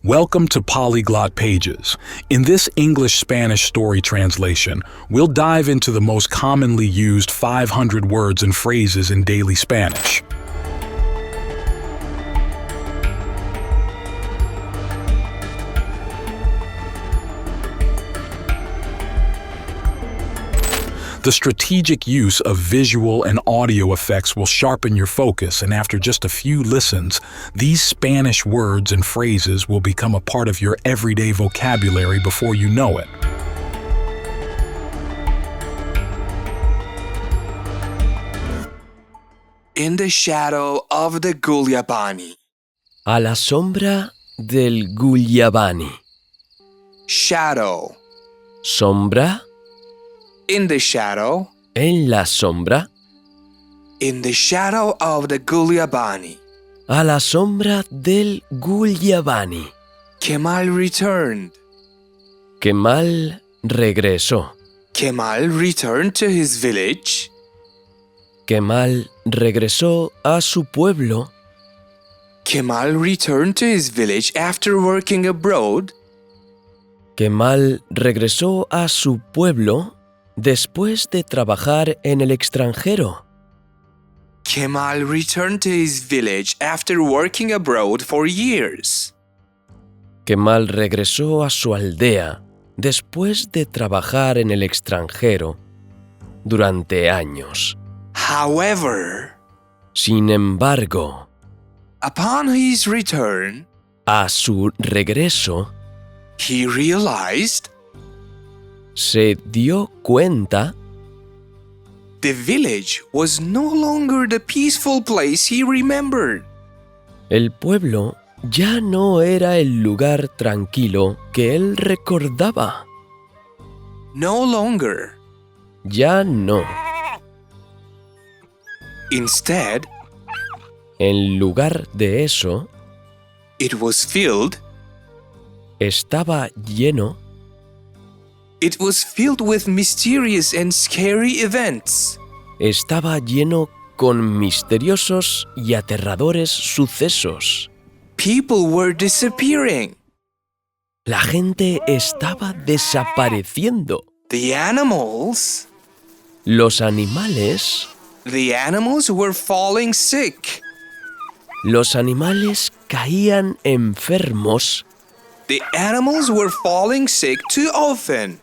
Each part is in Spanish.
Welcome to Polyglot Pages. In this English-Spanish story translation, we'll dive into the most commonly used 500 words and phrases in daily Spanish. The strategic use of visual and audio effects will sharpen your focus, and after just a few listens, these Spanish words and phrases will become a part of your everyday vocabulary before you know it. In the shadow of the Gulyabani. A la sombra del Gulyabani. Shadow. Sombra. In the shadow. En la sombra. In the shadow of the Gulyabani. A la sombra del Gulyabani. Kemal returned. Kemal regresó. Kemal returned to his village. Kemal regresó a su pueblo. Kemal returned to his village after working abroad. Kemal regresó a su pueblo después de trabajar en el extranjero. Kemal returned to his village after working abroad for years. Kemal regresó a su aldea después de trabajar en el extranjero durante años. However, Sin embargo, upon his return, a su regreso, he realized se dio cuenta the village was no longer the peaceful place he remembered. el pueblo ya no era el lugar tranquilo que él recordaba. No longer. Ya no. Instead, En lugar de eso, it was filled. estaba lleno It was filled with mysterious and scary events. Estaba lleno con misteriosos y aterradores sucesos. People were disappearing. La gente estaba desapareciendo. The animals Los animales were falling sick. Los animales caían enfermos. The animals were falling sick too often.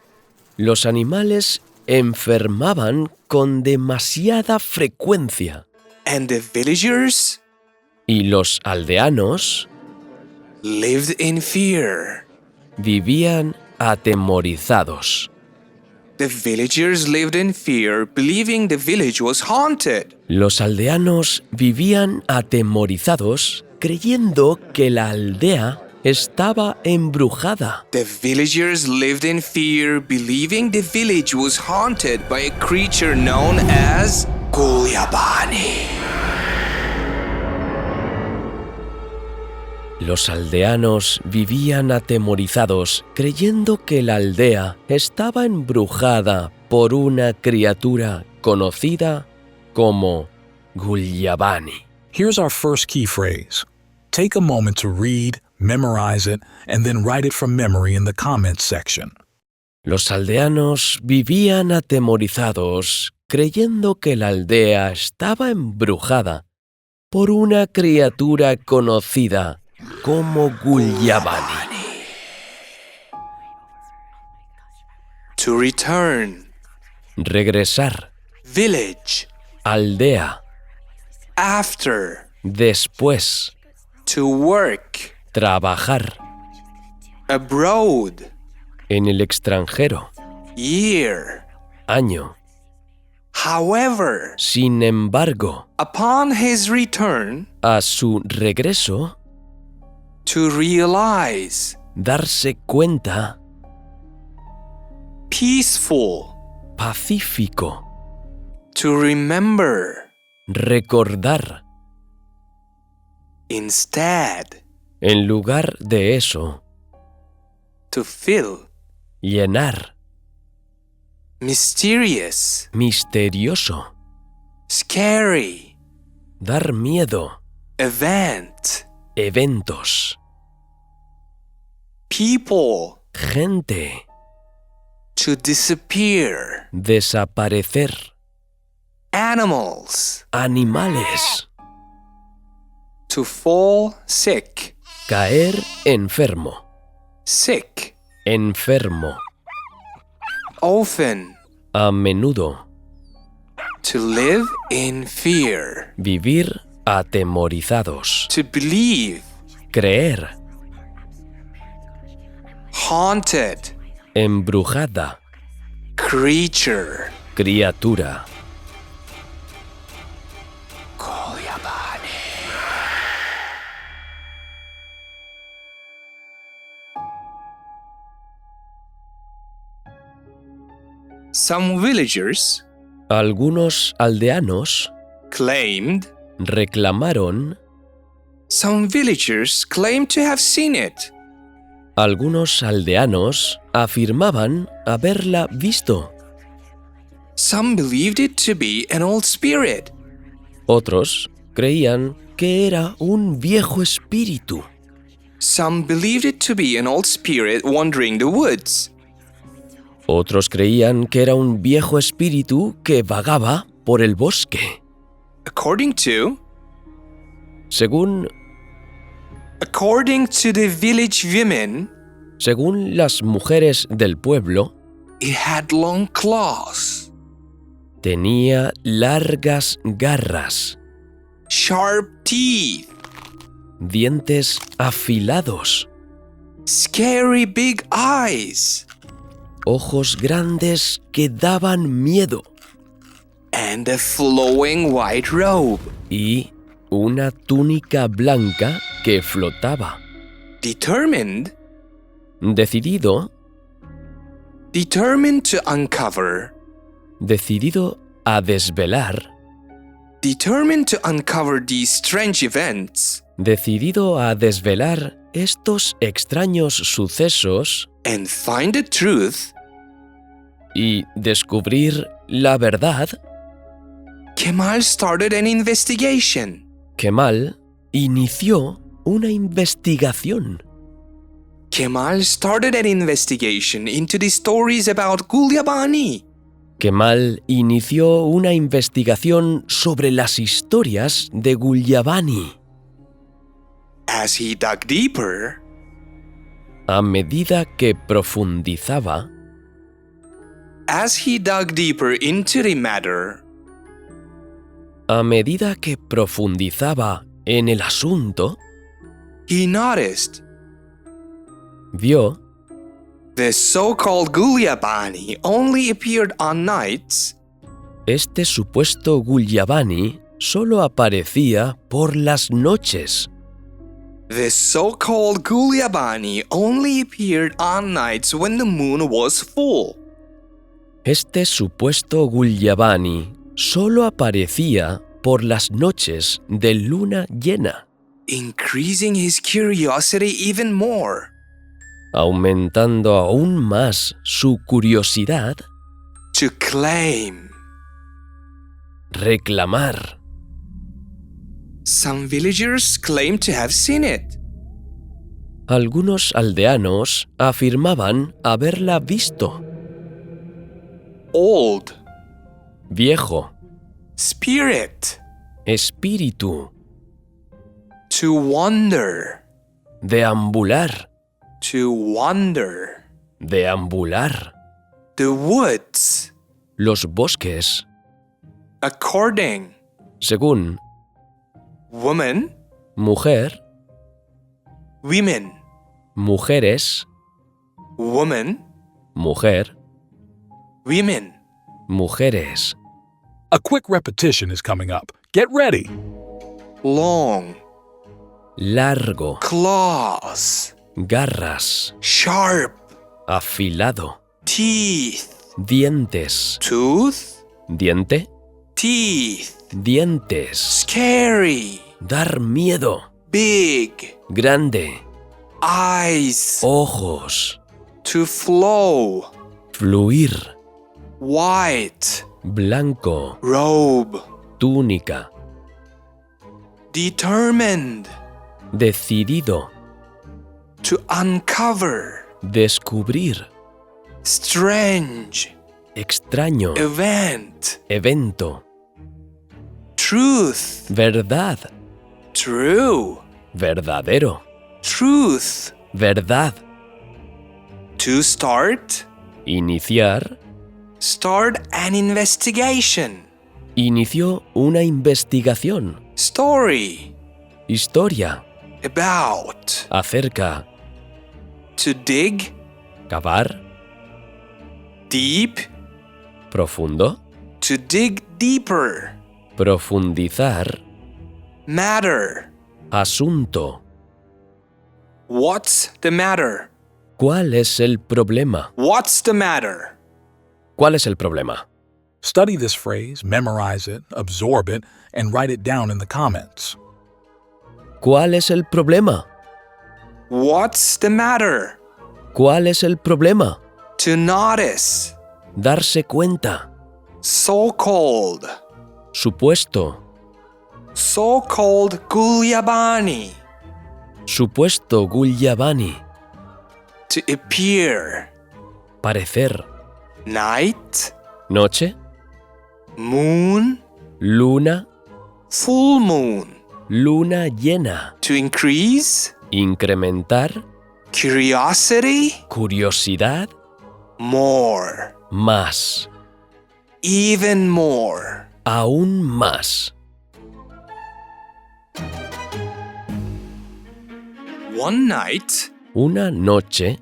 Los animales enfermaban con demasiada frecuencia. And the villagers Y los aldeanos lived in fear. vivían atemorizados. The villagers lived in fear, believing the village was haunted. Los aldeanos vivían atemorizados creyendo que la aldea estaba embrujada. The villagers lived in fear, believing the village was haunted by a creature known as Gulyabani. Los aldeanos vivían atemorizados creyendo que la aldea estaba embrujada por una criatura conocida como Gulyabani. Here's our first key phrase. Take a moment to read, memorize it, and then write it from memory in the comments section. Los aldeanos vivían atemorizados creyendo que la aldea estaba embrujada por una criatura conocida como Gulyabani. To return. Regresar. Village. Aldea. After. Después. To work. Trabajar. Abroad. En el extranjero. Year. Año. However, Sin embargo, upon his return, a su regreso, to realize. darse cuenta, Peaceful. pacífico, To remember. recordar. Instead. En lugar de eso, To fill. llenar, Mysterious. misterioso, Scary. dar miedo, Event. eventos. people, gente, to disappear, desaparecer, animals, animales, to fall sick, caer enfermo, sick, enfermo, often, a menudo, to live in fear, vivir atemorizados, to believe, creer, haunted, embrujada, creature, criatura. Some villagers Algunos aldeanos claimed reclamaron, some villagers claimed to have seen it. algunos aldeanos afirmaban haberla visto, Some believed it to be an old spirit. otros creían que era un viejo espíritu, Some believed it to be an old spirit wandering the woods. otros creían que era un viejo espíritu que vagaba por el bosque. According to Según the village women, las mujeres del pueblo, it had long claws, tenía largas garras, sharp teeth, dientes afilados, scary big eyes, ojos grandes que daban miedo and a flowing white robe. y una túnica blanca que flotaba. Determined Decidido to uncover, decidido a desvelar, determined to uncover these strange events decidido a desvelar estos extraños sucesos and find the truth, y descubrir la verdad, Kemal started an investigation. Kemal inició una investigación. Kemal started an investigation into the stories about Gulyabani. Kemal inició una investigación sobre las historias de Gulyabani. As he dug deeper, A medida que profundizaba, into the matter, a medida que profundizaba en el asunto, he noticed vio the so-called Gulyabani only appeared on nights este supuesto Gulyabani solo aparecía por las noches. The so-called Gulyabani only appeared on nights when the moon was full. Este supuesto Gulyabani solo aparecía por las noches de luna llena, Increasing his curiosity even more. aumentando aún más su curiosidad, To claim. reclamar. Some villagers claim to have seen it. Algunos aldeanos afirmaban haberla visto. Old. Viejo, Spirit. espíritu, To wander. deambular, To wander. deambular, The woods. los bosques, According. según Woman. mujer, Women. mujeres, Woman. mujer, Women. mujeres. A quick repetition is coming up. Get ready. Long. Largo, Claws. garras, Sharp. afilado, Teeth. dientes, Tooth. diente, Teeth. dientes, Scary. dar miedo, Big. grande, Eyes. ojos, To flow. fluir, White. blanco, Robe. túnica, Determined. decidido, To uncover. Descubrir. Strange. Extraño. Event. Evento. Truth. Verdad. True. Verdadero. Truth. Verdad. To start. Iniciar. Start an investigation. Inició una investigación. Story. Historia. About. Acerca. To dig. Cavar. Deep. Profundo. To dig deeper. Profundizar. Matter. Asunto. What's the matter? ¿Cuál es el problema? What's the matter? ¿Cuál es el problema? Study this phrase, memorize it, absorb it, and write it down in the comments. ¿Cuál es el problema? What's the matter? ¿Cuál es el problema? To notice. Darse cuenta. So-called. Supuesto. So-called Gulyabani. Supuesto Gulyabani. To appear. Parecer. Night. Noche. Moon. Luna. Full moon. Luna llena. To increase. Incrementar. Curiosity. Curiosidad. More. Más. Even more. Aún más. One night. Una noche.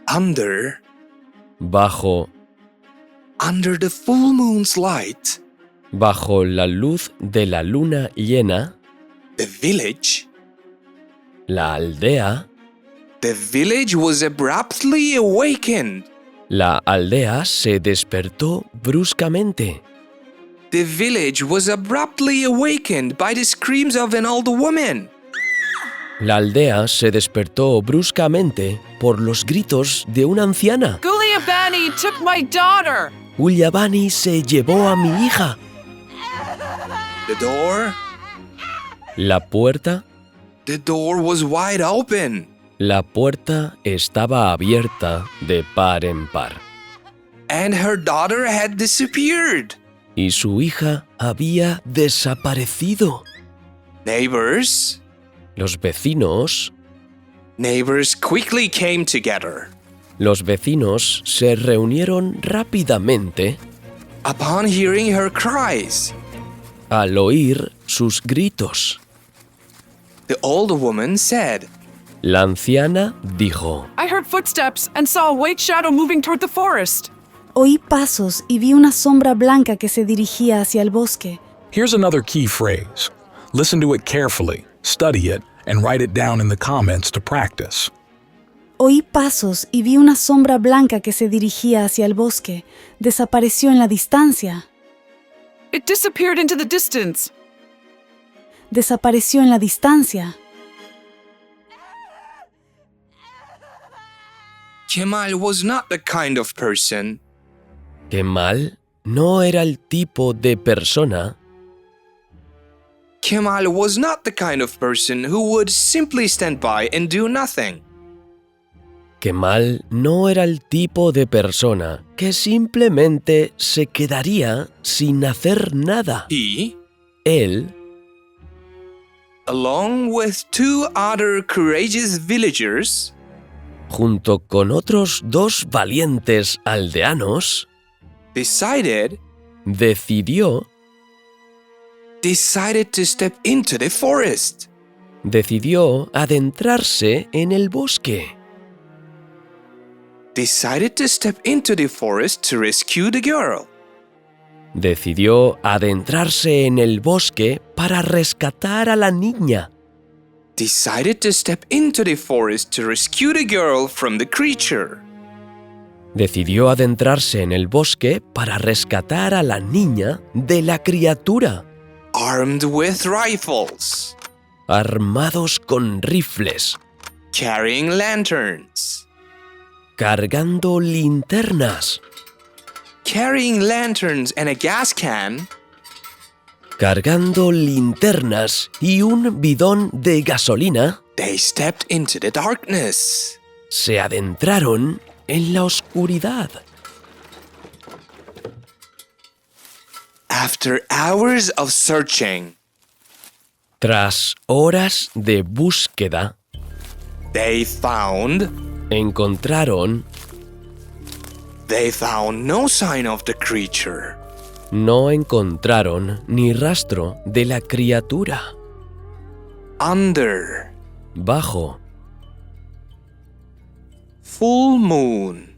Under Bajo the full moon's light, bajo la luz de la luna llena. the village was abruptly awakened. La aldea se despertó bruscamente. The village was abruptly awakened by the screams of an old woman. La aldea se despertó bruscamente por los gritos de una anciana. Gulyabani took my daughter! Gulyabani se llevó a mi hija. The door The door was wide open, La puerta estaba abierta de par en par. and her daughter had disappeared. Y su hija había desaparecido. Neighbors Los quickly came together. Los vecinos se reunieron rápidamente Upon hearing her cries, al oír sus gritos. the old woman said, La anciana dijo: I heard footsteps and saw a white shadow moving toward the forest. Oí pasos y vi una sombra blanca que se dirigía hacia el bosque. Here's another key phrase. Listen to it carefully, study it, and write it down in the comments to practice. Oí pasos y vi una sombra blanca que se dirigía hacia el bosque. Desapareció en la distancia. It disappeared into the distance. Desapareció en la distancia. Kemal was not the kind of person Kemal no era el tipo de persona Kemal was not the kind of person who would simply stand by and do nothing. Kemal no era el tipo de persona que simplemente se quedaría sin hacer nada. He, Él, along with two other courageous villagers, junto con otros 2 valientes aldeanos, decided decidió to step into the forest. decidió adentrarse en el bosque. Decided to step into the forest to rescue the girl. Decidió adentrarse en el bosque para rescatar a la niña. Decided to step into the forest to rescue the girl from the creature. Decidió adentrarse en el bosque para rescatar a la niña de la criatura. Armed with rifles. Armados con rifles, Carrying lanterns. cargando linternas, Carrying lanterns and a gas can. Cargando linternas y un bidón de gasolina, they stepped into the darkness. se adentraron en la oscuridad. After hours of searching, Tras horas de búsqueda, they found encontraron no sign of the creature. No encontraron ni rastro de la criatura. Under Bajo, full moon,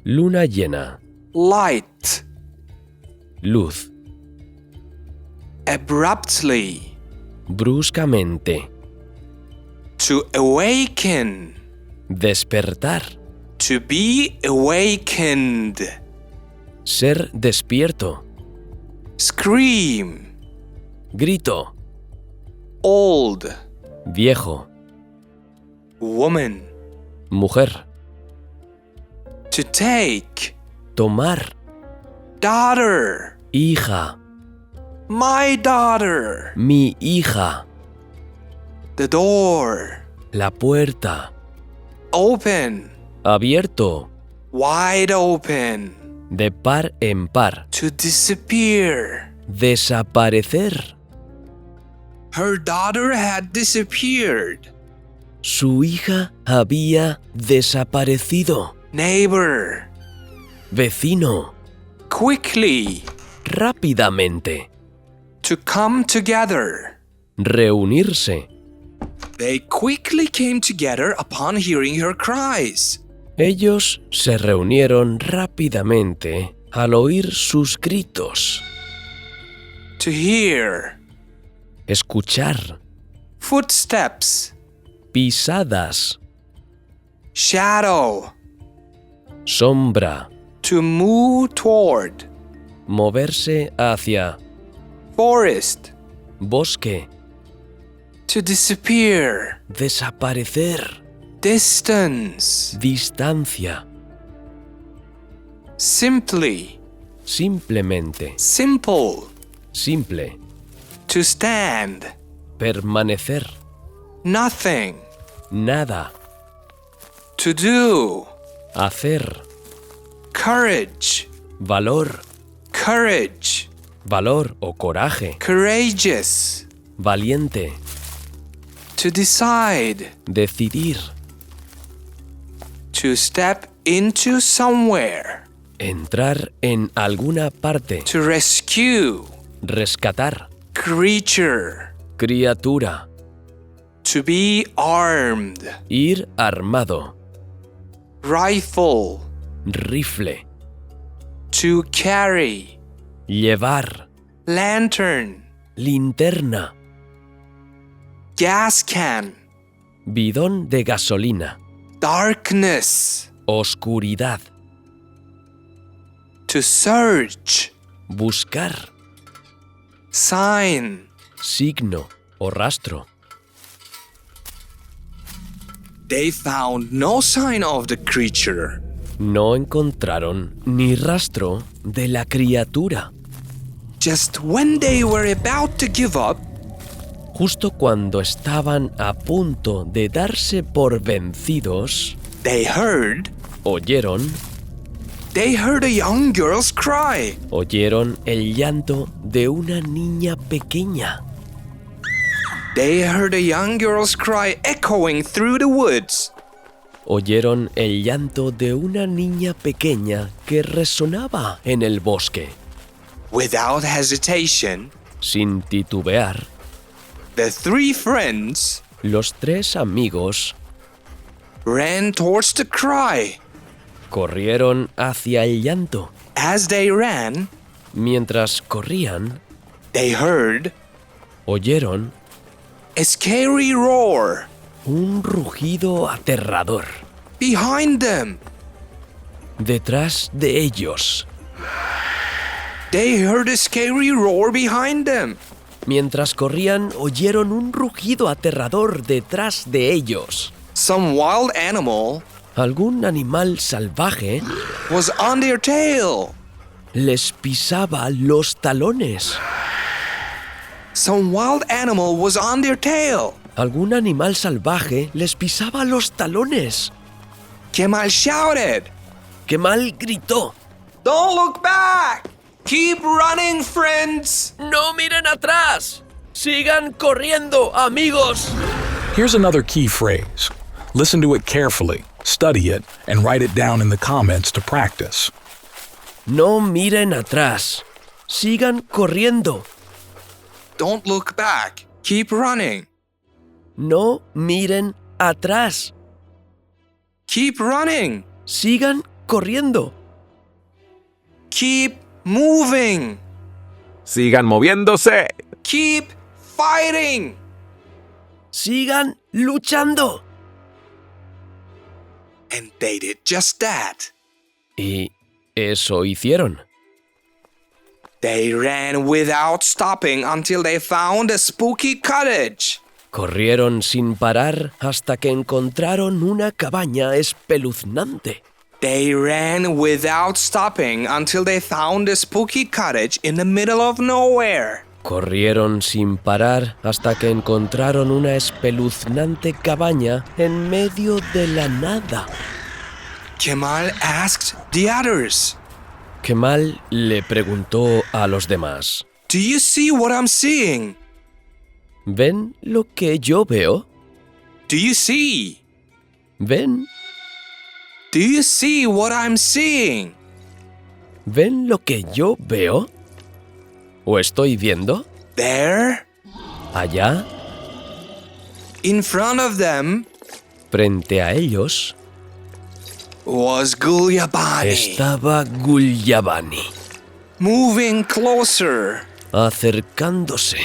luna llena, light, luz, abruptly, bruscamente, to awaken, despertar, to be awakened, ser despierto, scream, grito, old, viejo, woman, mujer, to take, tomar, daughter, hija, my daughter, mi hija, the door, la puerta, open, abierto, wide open, de par en par, to disappear. desaparecer. Her daughter had disappeared. Su hija había desaparecido. Neighbor, Vecino, quickly, rápidamente, to come together. reunirse. They quickly came together upon hearing her cries. Ellos se reunieron rápidamente al oír sus gritos. To hear Escuchar footsteps, pisadas, shadow, sombra, to move toward moverse hacia forest, bosque, to disappear, desaparecer, distance, distancia, simply, simplemente, simple, simple, to stand, permanecer, nothing, nada, to do, hacer, courage, valor, courage, valor o coraje, courageous, valiente, to decide, decidir, to step into somewhere, entrar en alguna parte, to rescue, rescatar, creature, criatura, to be armed, ir armado, rifle, rifle, to carry, llevar, lantern, linterna, gas can, bidón de gasolina, darkness, oscuridad, to search, buscar, sign. signo o rastro. They found no sign of the creature. No encontraron ni rastro de la criatura. Just when they were about to give up, Justo cuando estaban a punto de darse por vencidos, they heard oyeron a young girl's cry. Oyeron el llanto de una niña pequeña. They heard a young girl's cry echoing through the woods. Oyeron el llanto de una niña pequeña que resonaba en el bosque. Without hesitation, Sin titubear, the three friends los tres amigos ran towards the cry. corrieron hacia el llanto. As they ran, Mientras corrían, they heard oyeron a scary roar un rugido aterrador behind them. detrás de ellos. They heard a scary roar behind them. Mientras corrían, oyeron un rugido aterrador detrás de ellos. Some wild animal Algún animal salvaje was on their tail. les pisaba los talones. Some wild animal was on their tail. Algún animal salvaje les pisaba los talones. Kemal shouted, Kemal gritó. "Don't look back! Keep running, friends!" ¡No miren atrás! ¡Sigan corriendo, amigos! Here's another key phrase. Listen to it carefully, study it, and write it down in the comments to practice. No miren atrás. Sigan corriendo. Don't look back. Keep running. No miren atrás. Keep running. Sigan corriendo. Keep moving. Sigan moviéndose. Keep fighting. Sigan luchando. And they did just that. Y eso hicieron. They ran without stopping until they found a spooky cottage. Corrieron sin parar hasta que encontraron una cabaña espeluznante. They ran without stopping until they found a spooky cottage in the middle of nowhere. Corrieron sin parar hasta que encontraron una espeluznante cabaña en medio de la nada. Kemal asked the others, Kemal le preguntó a los demás, "Do you see what I'm seeing? ¿ven lo que yo veo? Do you see? ¿Ven? Do you see what I'm seeing?" ¿Ven lo que yo veo? ¿O estoy viendo? There, Allá, in front of them, frente a ellos, was Gulyabani, estaba Gulyabani, moving closer, acercándose,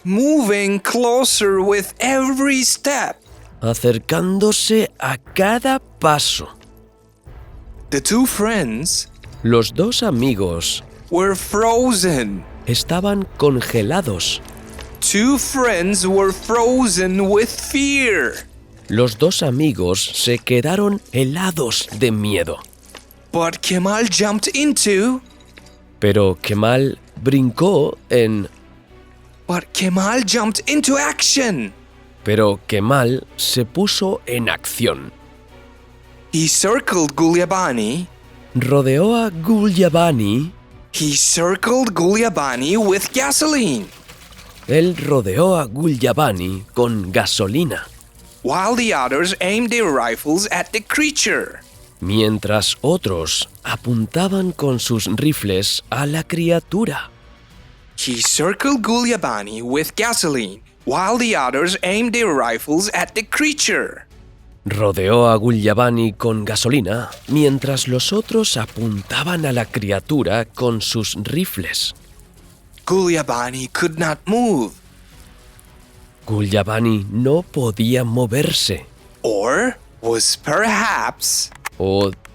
moving closer with every step. acercándose a cada paso. The two friends Los dos amigos were frozen. estaban congelados. Two friends were frozen with fear. Los dos amigos se quedaron helados de miedo. But Kemal jumped into. Pero Kemal brincó en... But Kemal jumped into action. Pero Kemal se puso en acción. He circled Gulyabani. Rodeó a Gulyabani. He circled Gulyabani with gasoline. Él rodeó a Gulyabani con gasolina, While the others aimed their rifles at the creature. mientras otros apuntaban con sus rifles a la criatura. He circled Gulyabani with gasoline, while the others aimed their rifles at the creature. Rodeó a Gulyabani con gasolina, mientras los otros apuntaban a la criatura con sus rifles. Gulyabani could not move. Gulyabani no podía moverse, Or was perhaps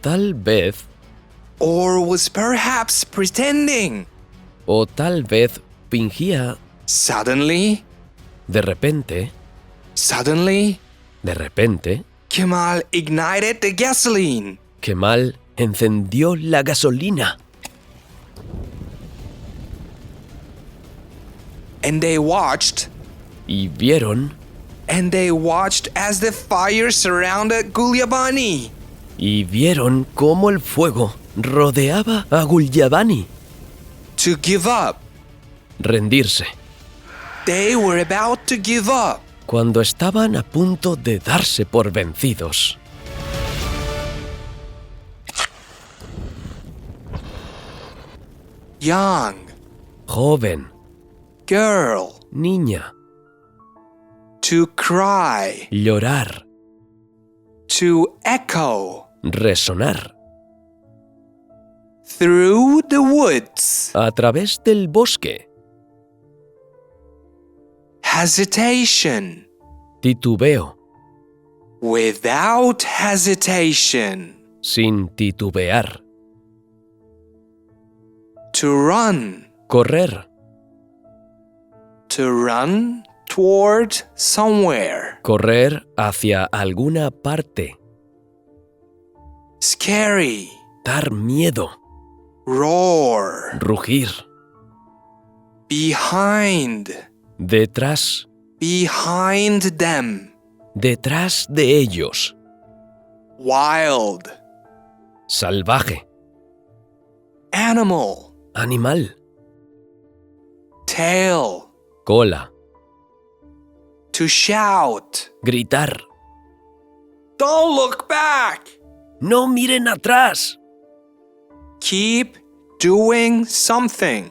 tal vez pretending. tal vez fingía. Suddenly, De repente, Kemal ignited the gasoline. Kemal encendió la gasolina. And they watched Y vieron as the fire surrounded Gulyabani. Y vieron cómo el fuego rodeaba a Gulyabani. To give up. Rendirse. They were about to give up. Cuando estaban a punto de darse por vencidos. Young, Joven, girl, niña, to cry, llorar, to echo, resonar. through the woods. A través del bosque. Hesitation. Titubeo. Without hesitation. Sin titubear. To run. Correr. To run toward somewhere. Correr hacia alguna parte. Scary. Dar miedo. Roar. Rugir. Behind. Detrás. Behind them. Detrás de ellos. Wild. Salvaje. Animal. Animal. Tail. Cola. To shout. Gritar. Don't look back. ¡No miren atrás! Keep doing something.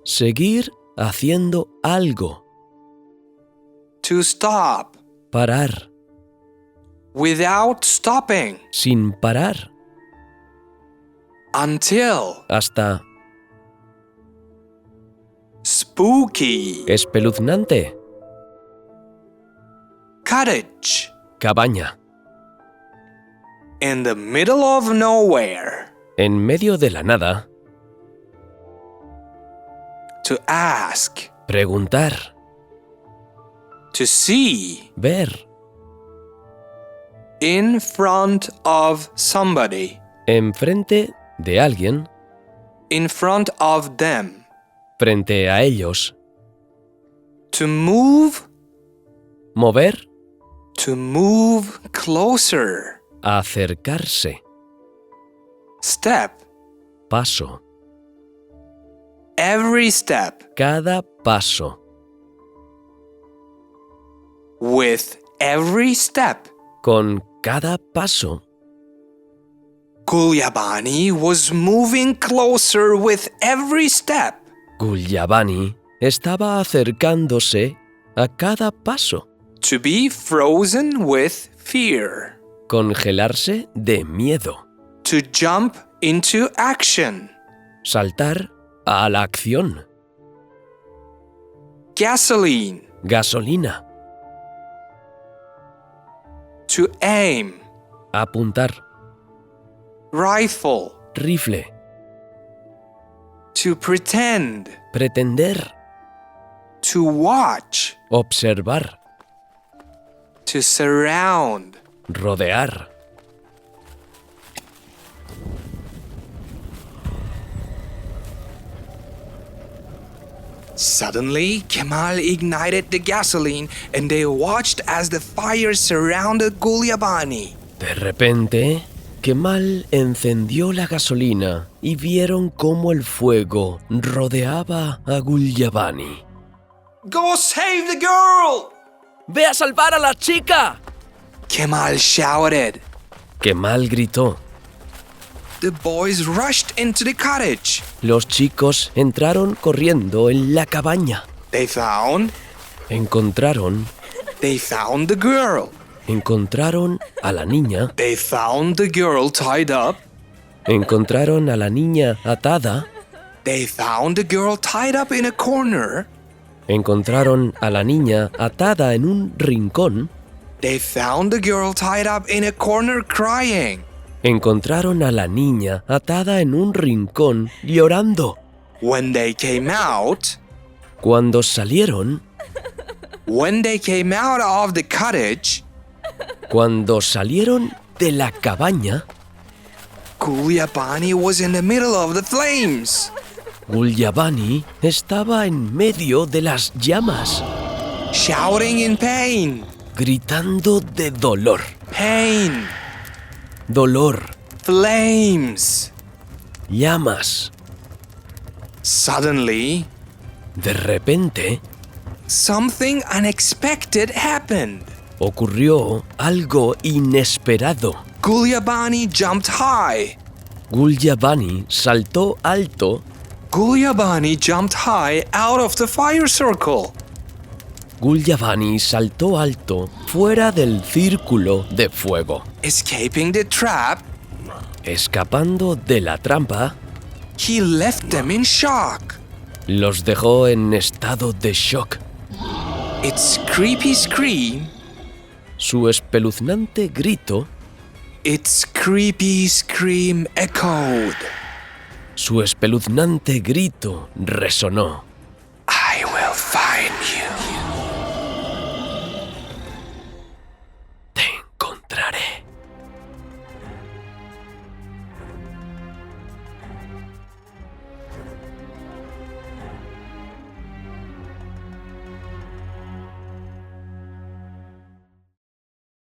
Seguir haciendo algo. To stop. Parar. Without stopping. Sin parar. Until. Hasta. Spooky. Espeluznante. Cottage. Cabaña. In the middle of nowhere. En medio de la nada. To ask. Preguntar. To see. Ver. In front of somebody. Enfrente de alguien. In front of them. Frente a ellos. To move. Mover. To move closer. Acercarse. Step. Paso. Every step. Cada paso. With every step. Con cada paso. Gulyabani was moving closer with every step. Gulyabani estaba acercándose a cada paso. To be frozen with fear. Congelarse de miedo. To jump into action. Saltar a la acción. Gasoline. Gasolina. To aim. Apuntar. Rifle. Rifle. To pretend. Pretender. To watch. Observar. To surround. Rodear. Suddenly, Kemal ignited the gasoline and they watched as the fire surrounded Gulyabani. De repente, Kemal encendió la gasolina y vieron cómo el fuego rodeaba a Gulyabani. Go save the girl! ¡Ve a salvar a la chica! Kemal shouted. Kemal gritó. The boys rushed into the cottage. Los chicos entraron corriendo en la cabaña. They found Encontraron the girl. Encontraron a la niña. They found the girl tied up. Encontraron a la niña atada. They found the girl tied up in a corner. Encontraron a la niña atada en un rincón. They found the girl tied up in a corner crying. Encontraron a la niña atada en un rincón llorando. When they came out Cuando salieron of the cottage, Cuando salieron de la cabaña, Gulyabani was in the middle of the flames. Gulyabani estaba en medio de las llamas, Shouting in pain. gritando de dolor. Pain. Dolor, Flames. llamas. Suddenly, De repente, something unexpected happened. ocurrió algo inesperado. Gulyabani jumped high. Gulyabani saltó alto. Gulyabani jumped high out of the fire circle. Gulyabani saltó alto fuera del círculo de fuego. Escaping the trap, Escapando de la trampa, he left them in shock. los dejó en estado de shock. Its creepy scream, Su espeluznante grito, its creepy scream echoed. su espeluznante grito resonó.